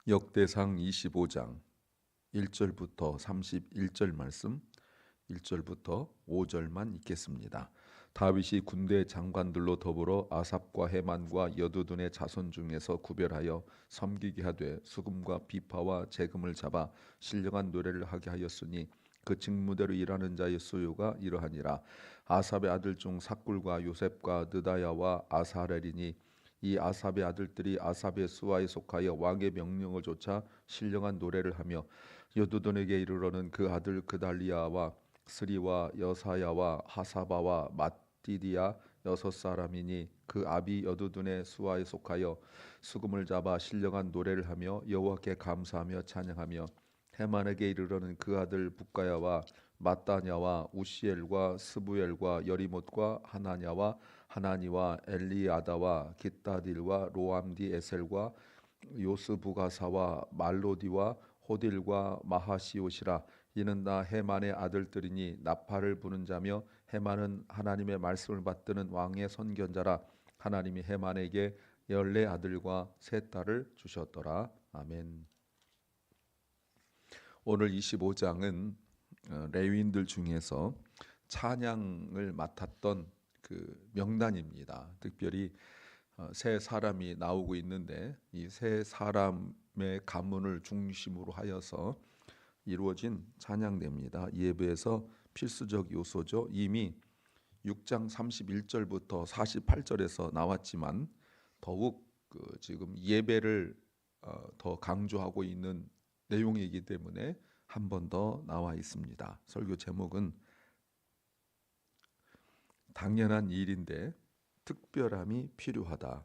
역대상 25장 1절부터 31절 말씀, 1절부터 5절만 읽겠습니다. 다윗이 군대 장관들로 더불어 아삽과 헤만과 여두둔의 자손 중에서 구별하여 섬기게 하되 수금과 비파와 재금을 잡아 신령한 노래를 하게 하였으니 그 직무대로 일하는 자의 수요가 이러하니라. 아삽의 아들 중 삭굴과 요셉과 느다야와 아사렐이니 이 아삽의 아들들이 아삽의 수하에 속하여 왕의 명령을 좇아 신령한 노래를 하며 여두둔에게 이르러는 그 아들 그달리아와 스리와 여사야와 하사바와 맏디디야 여섯 사람이니 그 아비 여두둔의 수하에 속하여 수금을 잡아 신령한 노래를 하며 여호와께 감사하며 찬양하며 헤만에게 이르러는 그 아들 북가야와 마따냐와 우시엘과 스부엘과 여리못과 하나냐와 하나니와 엘리아다와 깃다딜과 로암디 에셀과 요스부가사와 말로디와 호딜과 마하시옷이라. 이는 다 헤만의 아들들이니 나팔을 부는 자며 헤만은 하나님의 말씀을 받드는 왕의 선견자라. 하나님이 헤만에게 14아들과 3딸을 주셨더라. 아멘. 오늘 25장은 레위인들 중에서 찬양을 맡았던 그 명단입니다. 특별히 세 사람이 나오고 있는데 이 세 사람의 가문을 중심으로 하여서 이루어진 찬양대입니다. 예배에서 필수적 요소죠. 이미 6장 31절부터 48절에서 나왔지만 더욱 지금 예배를 더 강조하고 있는 내용이기 때문에 한 번 더 나와 있습니다. 설교 제목은 당연한 일인데 특별함이 필요하다.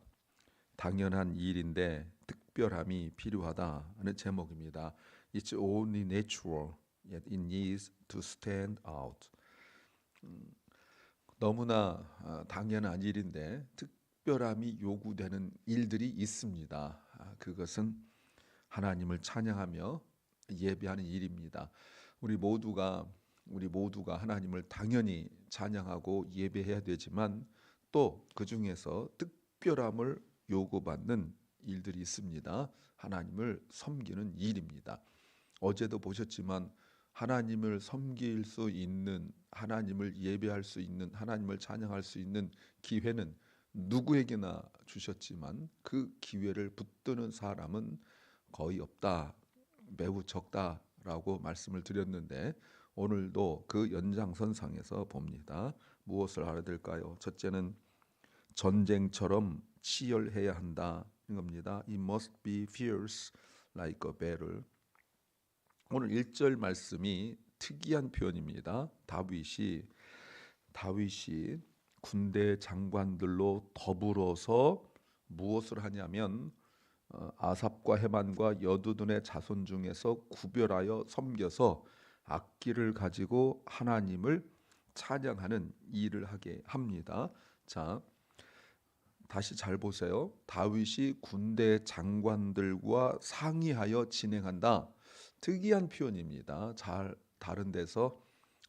당연한 일인데 특별함이 필요하다 하는 제목입니다. It's only natural, yet it needs to stand out. 너무나 당연한 일인데 특별함이 요구되는 일들이 있습니다. 그것은 하나님을 찬양하며 예배하는 일입니다. 우리 모두가 하나님을 당연히 찬양하고 예배해야 되지만 또 그 중에서 특별함을 요구받는 일들이 있습니다. 하나님을 섬기는 일입니다. 어제도 보셨지만 하나님을 섬길 수 있는, 하나님을 예배할 수 있는, 하나님을 찬양할 수 있는 기회는 누구에게나 주셨지만 그 기회를 붙드는 사람은 거의 없다, 매우 적다라고 말씀을 드렸는데 오늘도 그 연장선상에서 봅니다. 무엇을 알아야 될까요? 첫째는 전쟁처럼 치열해야 한다는 겁니다. It must be fierce like a battle. 오늘 1절 말씀이 특이한 표현입니다. 다윗이 군대 장관들로 더불어서 무엇을 하냐면 아삽과 헤만과 여두둔의 자손 중에서 구별하여 섬겨서 악기를 가지고 하나님을 찬양하는 일을 하게 합니다. 자, 다시 잘 보세요. 다윗이 군대 장관들과 상의하여 진행한다. 특이한 표현입니다. 잘 다른 데서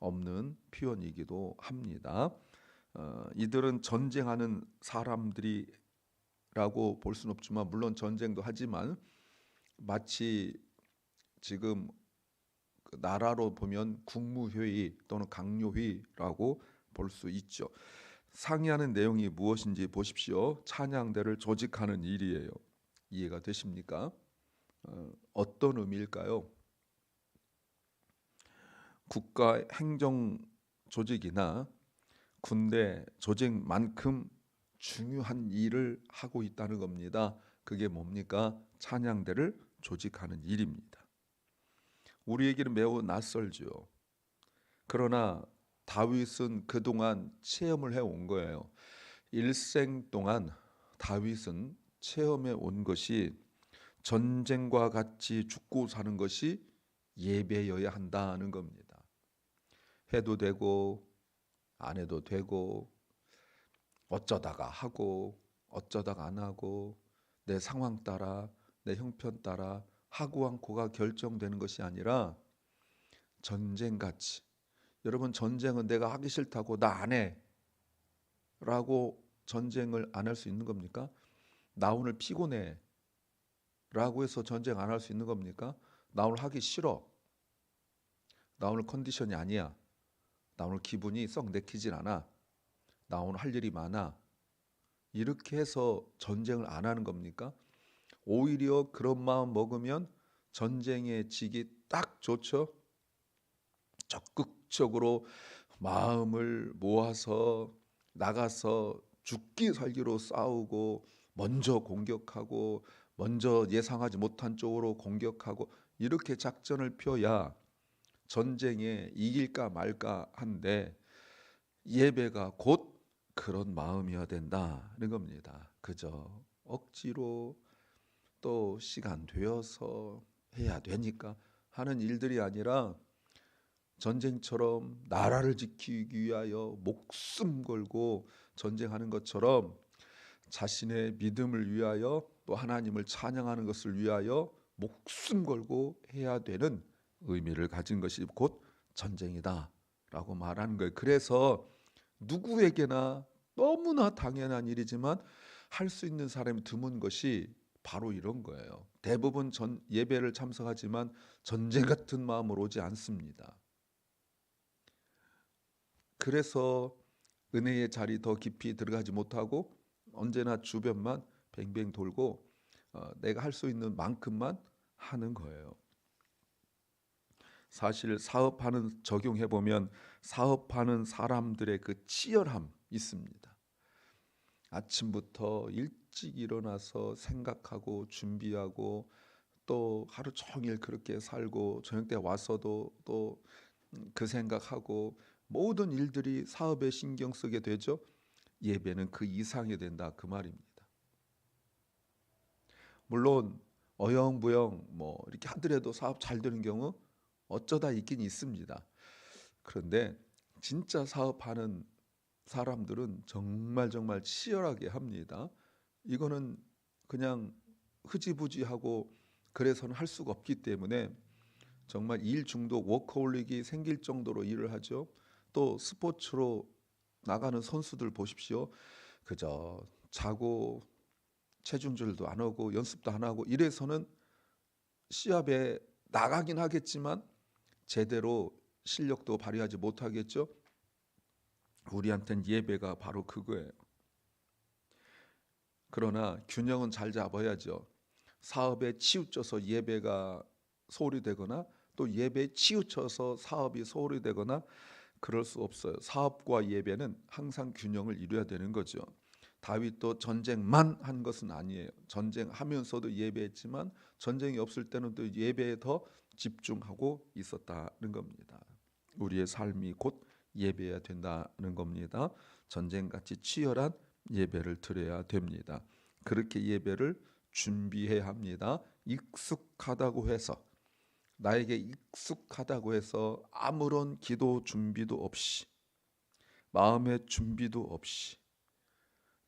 없는 표현이기도 합니다. 이들은 전쟁하는 사람들이라고 볼 수는 없지만 물론 전쟁도 하지만 마치 지금 그 나라로 보면 국무회의 또는 강요회의라고 볼 수 있죠. 상의하는 내용이 무엇인지 보십시오. 찬양대를 조직하는 일이에요. 이해가 되십니까? 어떤 의미일까요? 국가 행정 조직이나 군대 조직만큼 중요한 일을 하고 있다는 겁니다. 그게 뭡니까? 찬양대를 조직하는 일입니다. 우리에게는 매우 낯설죠. 그러나 다윗은 그동안 체험을 해온 거예요. 일생 동안 다윗은 체험해 온 것이 전쟁과 같이 죽고 사는 것이 예배여야 한다는 겁니다. 해도 되고 안 해도 되고 어쩌다가 하고 어쩌다가 안 하고 내 상황 따라 내 형편 따라 하고 않고가 결정되는 것이 아니라 전쟁같이, 여러분 전쟁은 내가 하기 싫다고 나 안 해 라고 전쟁을 안 할 수 있는 겁니까? 나 오늘 피곤해 라고 해서 전쟁 안 할 수 있는 겁니까? 나 오늘 하기 싫어. 나 오늘 컨디션이 아니야. 나 오늘 기분이 썩 내키질 않아. 나 오늘 할 일이 많아. 이렇게 해서 전쟁을 안 하는 겁니까? 오히려 그런 마음 먹으면 전쟁에 지기 딱 좋죠. 적극적으로 마음을 모아서 나가서 죽기 살기로 싸우고 먼저 공격하고 먼저 예상하지 못한 쪽으로 공격하고 이렇게 작전을 펴야 전쟁에 이길까 말까 한데 예배가 곧 그런 마음이어야 된다는 겁니다. 그저 억지로 또 시간 되어서 해야 되니까 하는 일들이 아니라 전쟁처럼 나라를 지키기 위하여 목숨 걸고 전쟁하는 것처럼 자신의 믿음을 위하여 또 하나님을 찬양하는 것을 위하여 목숨 걸고 해야 되는 의미를 가진 것이 곧 전쟁이다라고 말하는 거예요. 그래서 누구에게나 너무나 당연한 일이지만 할 수 있는 사람이 드문 것이 바로 이런 거예요. 대부분 예배를 참석하지만 전쟁 같은 마음으로 오지 않습니다. 그래서 은혜의 자리 더 깊이 들어가지 못하고 언제나 주변만 뱅뱅 돌고 내가 할 수 있는 만큼만 하는 거예요. 사실 사업하는 적용해 보면 사업하는 사람들의 그 치열함 있습니다. 아침부터 일찍 일어나서 생각하고 준비하고 또 하루 종일 그렇게 살고 저녁 때 와서도 또 그 생각하고 모든 일들이 사업에 신경 쓰게 되죠. 예배는 그 이상이 된다 그 말입니다. 물론 어영부영 뭐 이렇게 하더라도 사업 잘 되는 경우 어쩌다 있긴 있습니다. 그런데 진짜 사업하는 사람들은 정말 치열하게 합니다. 이거는 그냥 흐지부지하고 그래서는 할 수가 없기 때문에 정말 일 중독, 워커홀릭이 생길 정도로 일을 하죠. 또 스포츠로 나가는 선수들 보십시오. 그저 자고 체중줄도 안 하고 연습도 안 하고 이래서는 시합에 나가긴 하겠지만 제대로 실력도 발휘하지 못하겠죠. 우리한테는 예배가 바로 그거예요. 그러나 균형은 잘 잡아야죠. 사업에 치우쳐서 예배가 소홀히 되거나 또 예배에 치우쳐서 사업이 소홀히 되거나 그럴 수 없어요. 사업과 예배는 항상 균형을 이루어야 되는 거죠. 다윗도 전쟁만 한 것은 아니에요. 전쟁하면서도 예배했지만 전쟁이 없을 때는 또 예배에 더 집중하고 있었다는 겁니다. 우리의 삶이 곧 예배해야 된다는 겁니다. 전쟁같이 치열한 예배를 드려야 됩니다. 그렇게 예배를 준비해야 합니다. 익숙하다고 해서 나에게 익숙하다고 해서 아무런 기도 준비도 없이 마음의 준비도 없이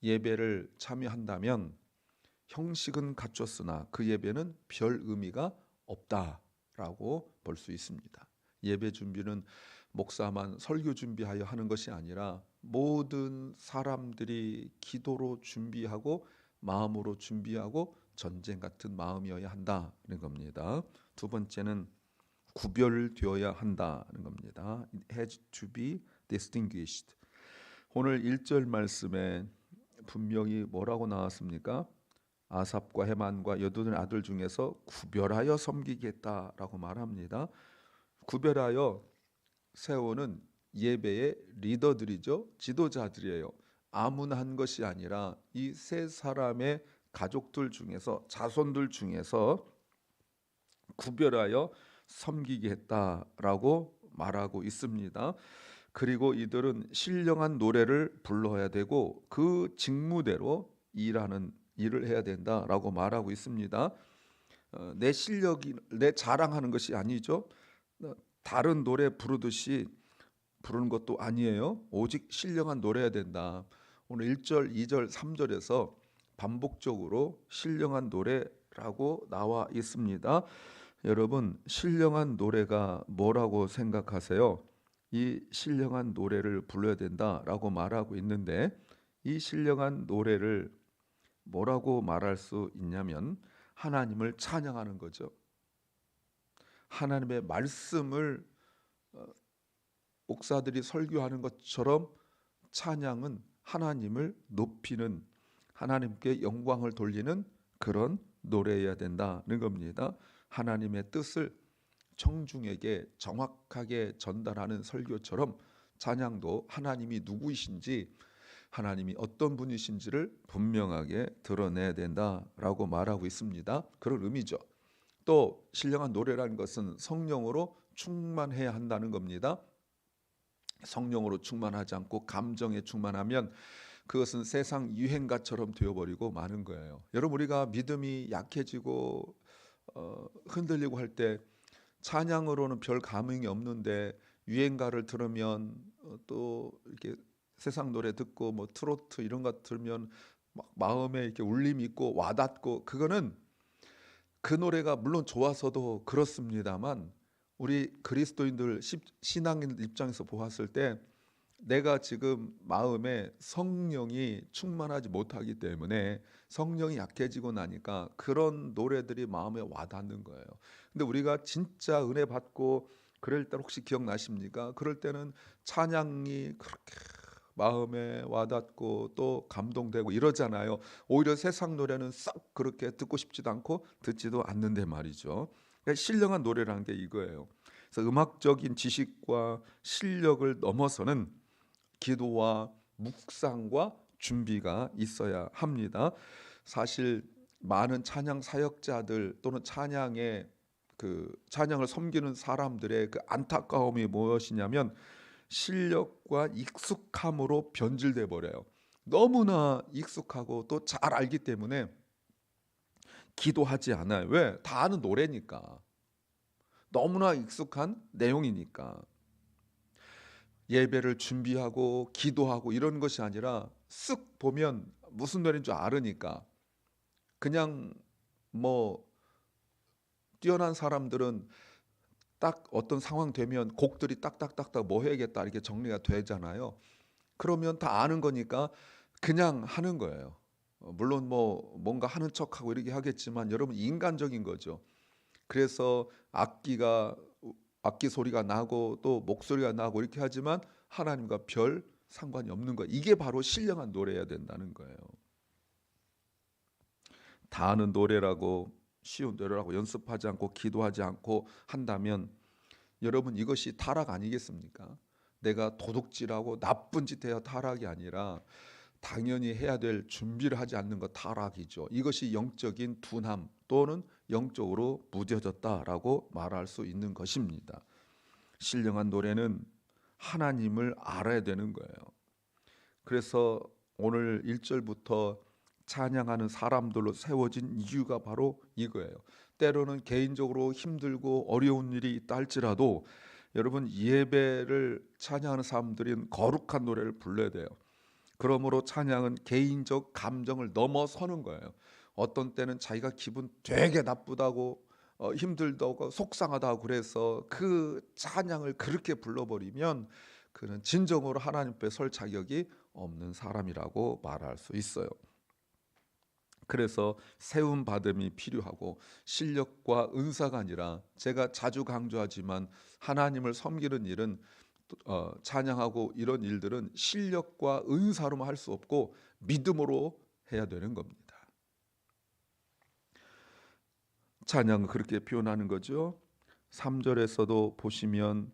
예배를 참여한다면 형식은 갖췄으나 그 예배는 별 의미가 없다라고 볼 수 있습니다. 예배 준비는 목사만 설교 준비하여 하는 것이 아니라 모든 사람들이 기도로 준비하고 마음으로 준비하고 전쟁 같은 마음이어야 한다는 겁니다. 두 번째는 구별되어야 한다는 겁니다. It has to be distinguished. 오늘 1절 말씀에 분명히 뭐라고 나왔습니까? 아삽과 헤만과 여두둔의 아들 중에서 구별하여 섬기겠다라고 말합니다. 구별하여 세우는 예배의 리더들이죠. 지도자들이에요. 아무나 한 것이 아니라 이 세 사람의 가족들 중에서 자손들 중에서 구별하여 섬기게 했다라고 말하고 있습니다. 그리고 이들은 신령한 노래를 불러야 되고 그 직무대로 일을 해야 된다라고 말하고 있습니다. 내 실력이 내 자랑하는 것이 아니죠. 다른 노래 부르듯이 부르는 것도 아니에요. 오직 신령한 노래해야 된다. 오늘 1절, 2절, 3절에서 반복적으로 신령한 노래라고 나와 있습니다. 여러분, 신령한 노래가 뭐라고 생각하세요? 이 신령한 노래를 불러야 된다라고 말하고 있는데 이 신령한 노래를 뭐라고 말할 수 있냐면 하나님을 찬양하는 거죠. 하나님의 말씀을 목사들이 설교하는 것처럼 찬양은 하나님을 높이는, 하나님께 영광을 돌리는 그런 노래여야 된다는 겁니다. 하나님의 뜻을 청중에게 정확하게 전달하는 설교처럼 찬양도 하나님이 누구이신지, 하나님이 어떤 분이신지를 분명하게 드러내야 된다라고 말하고 있습니다. 그런 의미죠. 또 신령한 노래라는 것은 성령으로 충만해야 한다는 겁니다. 성령으로 충만하지 않고 감정에 충만하면 그것은 세상 유행가처럼 되어버리고 마는 거예요. 여러분, 우리가 믿음이 약해지고 흔들리고 할 때 찬양으로는 별 감흥이 없는데 유행가를 들으면 또 이렇게 세상 노래 듣고 뭐 트로트 이런 것 들으면 막 마음에 이렇게 울림이 있고 와닿고, 그거는 그 노래가 물론 좋아서도 그렇습니다만 우리 그리스도인들 신앙인 입장에서 보았을 때 내가 지금 마음에 성령이 충만하지 못하기 때문에 성령이 약해지고 나니까 그런 노래들이 마음에 와닿는 거예요. 근데 우리가 진짜 은혜 받고 그럴 때 혹시 기억나십니까? 그럴 때는 찬양이 그렇게 마음에 와닿고 또 감동되고 이러잖아요. 오히려 세상 노래는 썩 그렇게 듣고 싶지도 않고 듣지도 않는데 말이죠. 그러니까 신령한 노래라는 게 이거예요. 그래서 음악적인 지식과 실력을 넘어서는 기도와 묵상과 준비가 있어야 합니다. 사실 많은 찬양 사역자들 또는 찬양을 섬기는 사람들의 그 안타까움이 무엇이냐면 실력과 익숙함으로 변질돼 버려요. 너무나 익숙하고 또 잘 알기 때문에 기도하지 않아요. 왜? 다 아는 노래니까. 너무나 익숙한 내용이니까. 예배를 준비하고 기도하고 이런 것이 아니라 쓱 보면 무슨 노래인 줄 알으니까, 그냥 뭐 뛰어난 사람들은 딱 어떤 상황 되면 곡들이 딱딱딱딱 뭐 해야겠다 이렇게 정리가 되잖아요. 그러면 다 아는 거니까 그냥 하는 거예요. 물론 뭐 뭔가 하는 척하고 이렇게 하겠지만 여러분, 인간적인 거죠. 그래서 악기 소리가 나고 또 목소리가 나고 이렇게 하지만 하나님과 별 상관이 없는 거예요. 이게 바로 신령한 노래여야 된다는 거예요. 다 아는 노래라고, 쉬운 노래라고 연습하지 않고 기도하지 않고 한다면 여러분, 이것이 타락 아니겠습니까? 내가 도둑질하고 나쁜 짓 해야 타락이 아니라 당연히 해야 될 준비를 하지 않는 것 타락이죠. 이것이 영적인 둔함 또는 영적으로 무뎌졌다라고 말할 수 있는 것입니다. 신령한 노래는 하나님을 알아야 되는 거예요. 그래서 오늘 1절부터 찬양하는 사람들로 세워진 이유가 바로 이거예요. 때로는 개인적으로 힘들고 어려운 일이 있다 할지라도 여러분, 예배를 찬양하는 사람들은 거룩한 노래를 불러야 돼요. 그러므로 찬양은 개인적 감정을 넘어서는 거예요. 어떤 때는 자기가 기분 되게 나쁘다고 힘들다고 속상하다고 그래서 그 찬양을 그렇게 불러버리면 그는 진정으로 하나님 앞에 설 자격이 없는 사람이라고 말할 수 있어요. 그래서 세움 받음이 필요하고 실력과 은사가 아니라, 제가 자주 강조하지만 하나님을 섬기는 일은 찬양하고 이런 일들은 실력과 은사로만 할 수 없고 믿음으로 해야 되는 겁니다. 찬양은 그렇게 표현하는 거죠. 3절에서도 보시면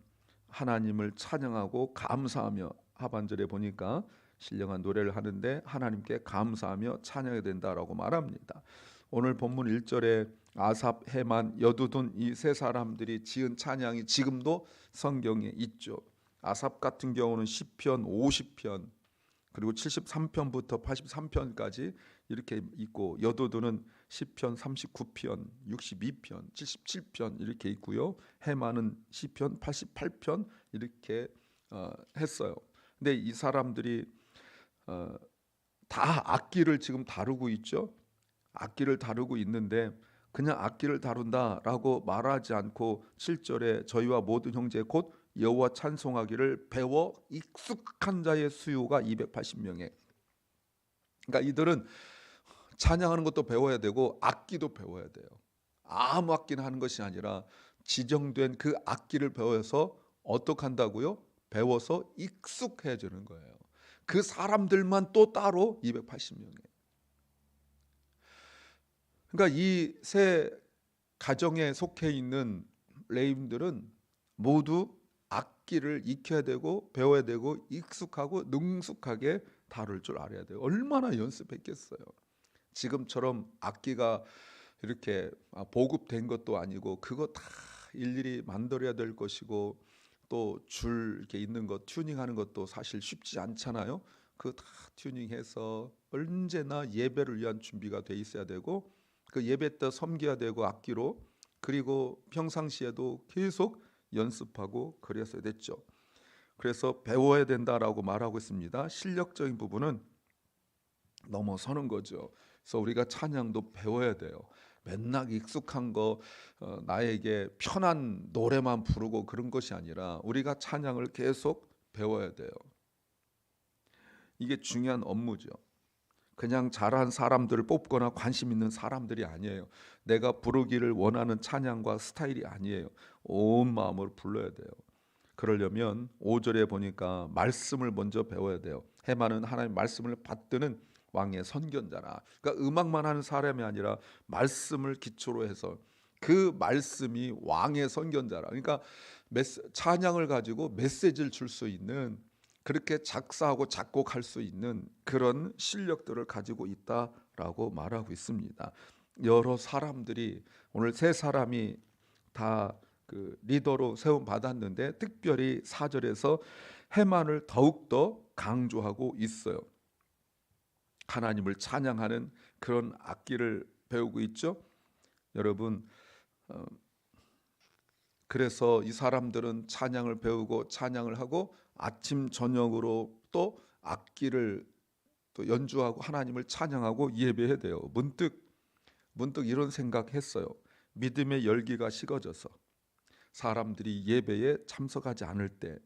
하나님을 찬양하고 감사하며, 하반절에 보니까 신령한 노래를 하는데 하나님께 감사하며 찬양해야 된다라고 말합니다. 오늘 본문 1절에 아삽, 헤만, 여두둔 이 세 사람들이 지은 찬양이 지금도 성경에 있죠. 아삽 같은 경우는 시편 50편 그리고 73편부터 83편까지 이렇게 있고, 여도도는 시편 39편, 62편, 77편 이렇게 있고요. 헤만은 시편 88편 이렇게 했어요. 근데 이 사람들이 다 악기를 지금 다루고 있죠. 악기를 다루고 있는데 그냥 악기를 다룬다라고 말하지 않고 7절에 저희와 모든 형제 곧 여호와 찬송하기를 배워 익숙한 자의 수요가 280명에, 그러니까 이들은 찬양하는 것도 배워야 되고 악기도 배워야 돼요. 아무 악기나 하는 것이 아니라 지정된 그 악기를 배워서 어떻게 한다고요? 배워서 익숙해지는 거예요. 그 사람들만 또 따로 280명이에요. 그러니까 이 세 가정에 속해 있는 레위인들은 모두 악기를 익혀야 되고 배워야 되고 익숙하고 능숙하게 다룰 줄 알아야 돼요. 얼마나 연습했겠어요. 지금처럼 악기가 이렇게 보급된 것도 아니고 그거 다 일일이 만들어야 될 것이고 또 줄 이렇게 있는 것 튜닝하는 것도 사실 쉽지 않잖아요. 그 다 튜닝해서 언제나 예배를 위한 준비가 돼 있어야 되고 그 예배 때 섬겨야 되고 악기로 그리고 평상시에도 계속 연습하고 그랬어야 됐죠. 그래서 배워야 된다라고 말하고 있습니다. 실력적인 부분은 넘어서는 거죠. 그래서 우리가 찬양도 배워야 돼요. 맨날 익숙한 거 나에게 편한 노래만 부르고 그런 것이 아니라 우리가 찬양을 계속 배워야 돼요. 이게 중요한 업무죠. 그냥 잘한 사람들을 뽑거나 관심 있는 사람들이 아니에요. 내가 부르기를 원하는 찬양과 스타일이 아니에요. 온 마음으로 불러야 돼요. 그러려면 5절에 보니까 말씀을 먼저 배워야 돼요. 해마는 하나님 말씀을 받드는 왕의 선견자라. 그러니까 음악만 하는 사람이 아니라 말씀을 기초로 해서 그 말씀이 왕의 선견자라. 그러니까 찬양을 가지고 메시지를 줄 수 있는 그렇게 작사하고 작곡할 수 있는 그런 실력들을 가지고 있다라고 말하고 있습니다. 여러 사람들이 오늘 세 사람이 다 그 리더로 세움 받았는데 특별히 4절에서 해만을 더욱더 강조하고 있어요. 하나님을 찬양하는 그런 악기를 배우고 있죠. 여러분 그래서 이 사람들은 찬양을 배우고 찬양을 하고 아침 저녁으로 또 악기를 또 연주하고 하나님을 찬양하고 예배해야 돼요. 문득 이런 생각했어요. 믿음의 열기가 식어져서 사람들이 예배에 참석하지 않을 때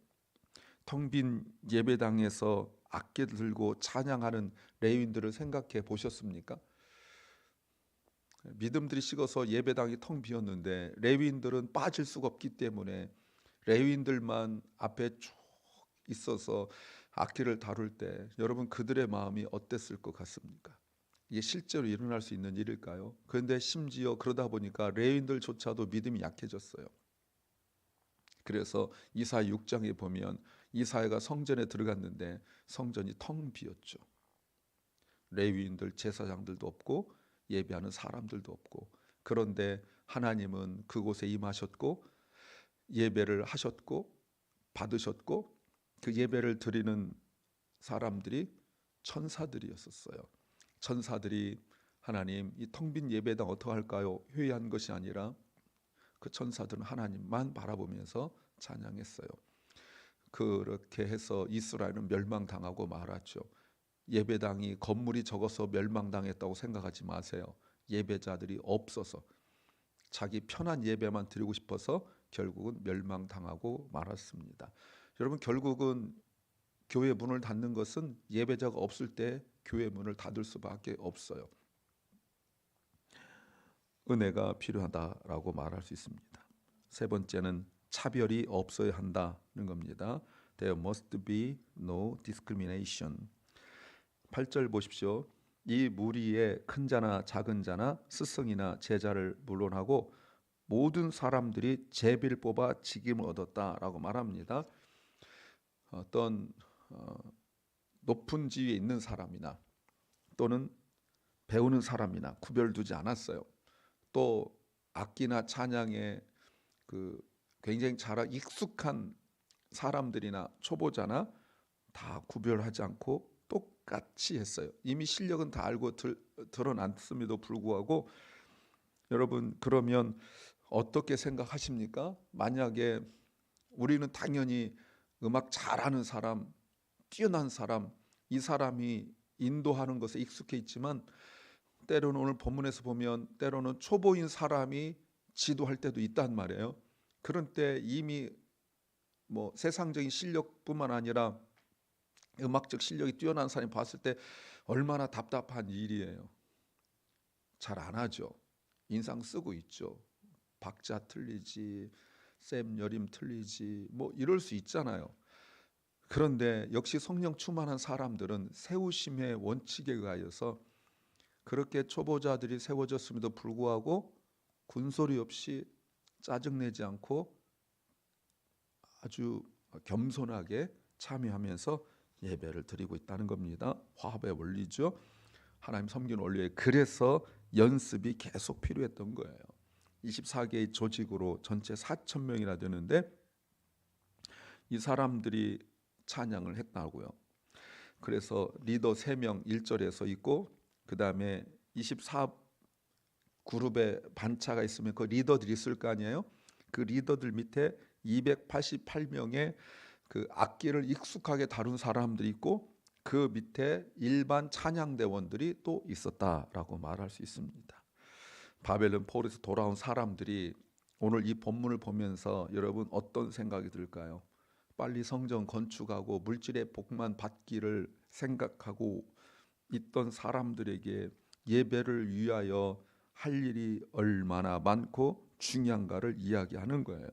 텅 빈 예배당에서 악기 들고 찬양하는 레위인들을 생각해 보셨습니까? 믿음들이 식어서 예배당이 텅 비었는데 레위인들은 빠질 수가 없기 때문에 레위인들만 앞에 쭉 있어서 악기를 다룰 때 여러분 그들의 마음이 어땠을 것 같습니까? 이게 실제로 일어날 수 있는 일일까요? 그런데 심지어 그러다 보니까 레위인들조차도 믿음이 약해졌어요. 그래서 이사야 6장에 보면 이사야가 성전에 들어갔는데 성전이 텅 비었죠. 레위인들 제사장들도 없고 예배하는 사람들도 없고 그런데 하나님은 그곳에 임하셨고 예배를 하셨고 받으셨고 그 예배를 드리는 사람들이 천사들이었었어요. 천사들이 하나님 이 텅 빈 예배당 어떡할까요? 회의한 것이 아니라 그 천사들은 하나님만 바라보면서 찬양했어요. 그렇게 해서 이스라엘은 멸망당하고 말았죠. 예배당이 건물이 적어서 멸망당했다고 생각하지 마세요. 예배자들이 없어서 자기 편한 예배만 드리고 싶어서 결국은 멸망당하고 말았습니다. 여러분 결국은 교회 문을 닫는 것은 예배자가 없을 때 교회 문을 닫을 수밖에 없어요. 은혜가 필요하다라고 말할 수 있습니다. 세 번째는 차별이 없어야 한다는 겁니다. There must be no discrimination. 8절 보십시오. 이 무리에 큰 자나 작은 자나 스승이나 제자를 물론하고 모든 사람들이 제비를 뽑아 직임을 얻었다라고 말합니다. 어떤 높은 지위에 있는 사람이나 또는 배우는 사람이나 구별두지 않았어요. 또 악기나 찬양에 그 굉장히 잘 익숙한 사람들이나 초보자나 다 구별하지 않고 똑같이 했어요. 이미 실력은 다 알고 드러났음에도 불구하고 여러분 그러면 어떻게 생각하십니까? 만약에 우리는 당연히 음악 잘하는 사람, 뛰어난 사람, 이 사람이 인도하는 것에 익숙해 있지만 때로는 오늘 본문에서 보면 때로는 초보인 사람이 지도할 때도 있단 말이에요. 그런 때 이미 뭐 세상적인 실력뿐만 아니라 음악적 실력이 뛰어난 사람이 봤을 때 얼마나 답답한 일이에요. 잘 안 하죠. 인상 쓰고 있죠. 박자 틀리지, 셈 여림 틀리지, 뭐 이럴 수 있잖아요. 그런데 역시 성령 충만한 사람들은 세우심의 원칙에 의하여서 그렇게 초보자들이 세워졌음에도 불구하고 군소리 없이 짜증내지 않고 아주 겸손하게 참여하면서 예배를 드리고 있다는 겁니다. 화합의 원리죠. 하나님 섬기는 원리에 그래서 연습이 계속 필요했던 거예요. 24개의 조직으로 전체 4천 명이나 되는데 이 사람들이 찬양을 했다고요. 그래서 리더 3명 1절에서 있고 그 다음에 24 그룹의 반차가 있으면 그 리더들이 있을 거 아니에요. 그 리더들 밑에 288명의 그 악기를 익숙하게 다룬 사람들이 있고 그 밑에 일반 찬양대원들이 또 있었다라고 말할 수 있습니다. 바벨론 포로에서 돌아온 사람들이 오늘 이 본문을 보면서 여러분 어떤 생각이 들까요? 빨리 성전 건축하고 물질의 복만 받기를 생각하고 있던 사람들에게 예배를 위하여 할 일이 얼마나 많고 중요한가를 이야기하는 거예요.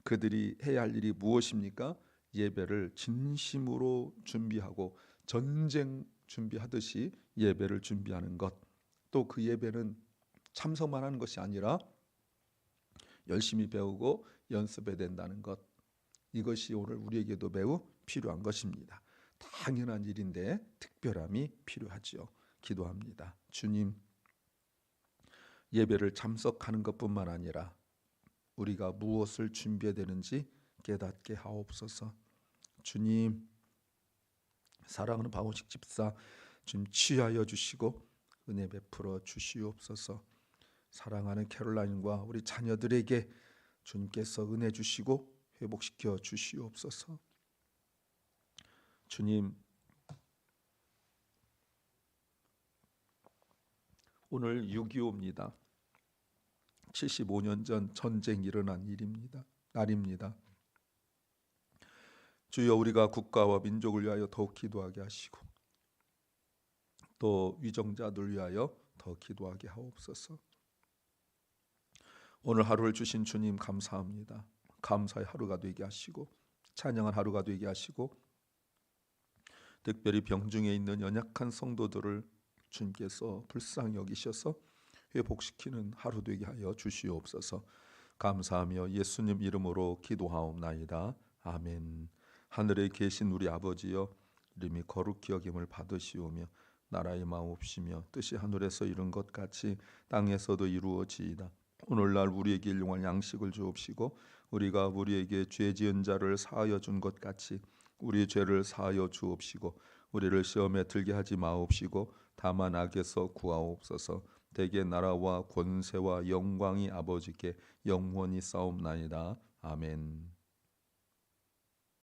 그들이 해야 할 일이 무엇입니까? 예배를 진심으로 준비하고 전쟁 준비하듯이 예배를 준비하는 것. 또 그 예배는 참석만 하는 것이 아니라 열심히 배우고 연습해야 된다는 것. 이것이 오늘 우리에게도 매우 필요한 것입니다. 당연한 일인데 특별함이 필요하지요. 기도합니다. 주님, 예배를 참석하는 것뿐만 아니라 우리가 무엇을 준비해야 되는지 깨닫게 하옵소서. 주님, 사랑하는 박원식 집사, 주님 치유하여 주시고 은혜 베풀어 주시옵소서. 사랑하는 캐롤라인과 우리 자녀들에게 주님께서 은혜 주시고 회복시켜 주시옵소서. 주님, 오늘 6.25입니다. 75년 전 전쟁이 일어난 날입니다. 주여, 우리가 국가와 민족을 위하여 더욱 기도하게 하시고 또 위정자들 위하여 더 기도하게 하옵소서. 오늘 하루를 주신 주님 감사합니다. 감사의 하루가 되게 하시고 찬양한 하루가 되게 하시고 특별히 병중에 있는 연약한 성도들을 주님께서 불쌍히 여기셔서 회복시키는 하루 되게 하여 주시옵소서. 감사하며 예수님 이름으로 기도하옵나이다. 아멘. 하늘에 계신 우리 아버지여, 이름이 거룩히 여김을 받으시오며 나라의 마옵시며 뜻이 하늘에서 이룬 것 같이 땅에서도 이루어지이다. 오늘날 우리에게 일용할 양식을 주옵시고 우리가 우리에게 죄 지은 자를 사하여 준 것 같이 우리 죄를 사하여 주옵시고 우리를 시험에 들게 하지 마옵시고 다만 악에서 구하옵소서. 대개 나라와 권세와 영광이 아버지께 영원히 싸움나이다. 아멘.